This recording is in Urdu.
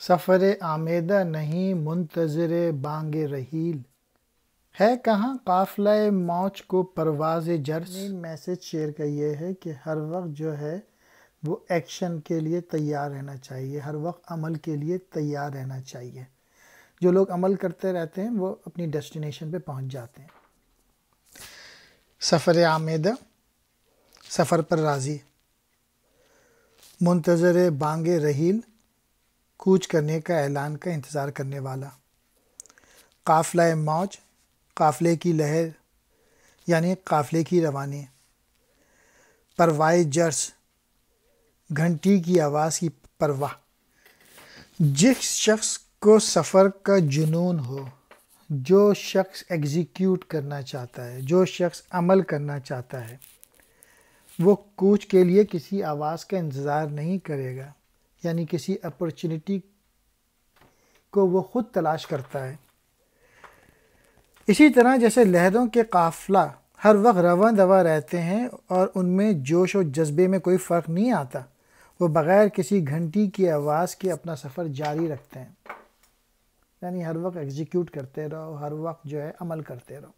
سفر آمیدہ نہیں منتظر بانگ رحیل، ہے کہاں قافلہ موج کو پرواز جرس۔ میسج شیئر کا یہ ہے کہ ہر وقت جو ہے وہ ایکشن کے لیے تیار رہنا چاہیے، ہر وقت عمل کے لیے تیار رہنا چاہیے۔ جو لوگ عمل کرتے رہتے ہیں وہ اپنی ڈیسٹینیشن پہ پہنچ جاتے ہیں۔ سفر آمیدہ، سفر پر راضی، منتظر بانگ رحیل، کوچ کرنے کا اعلان کا انتظار کرنے والا۔ قافلہ موج، قافلے کی لہر یعنی قافلے کی روانی۔ پروائے جرس، گھنٹی کی آواز کی پرواہ۔ جس شخص کو سفر کا جنون ہو، جو شخص ایگزیکیوٹ کرنا چاہتا ہے، جو شخص عمل کرنا چاہتا ہے، وہ کوچ کے لیے کسی آواز کا انتظار نہیں کرے گا، یعنی کسی اپرچونٹی کو وہ خود تلاش کرتا ہے۔ اسی طرح جیسے لہروں کے قافلہ ہر وقت رواں دواں رہتے ہیں اور ان میں جوش و جذبے میں کوئی فرق نہیں آتا، وہ بغیر کسی گھنٹی کی آواز کے اپنا سفر جاری رکھتے ہیں، یعنی ہر وقت ایگزیکیوٹ کرتے رہو، ہر وقت جو ہے عمل کرتے رہو۔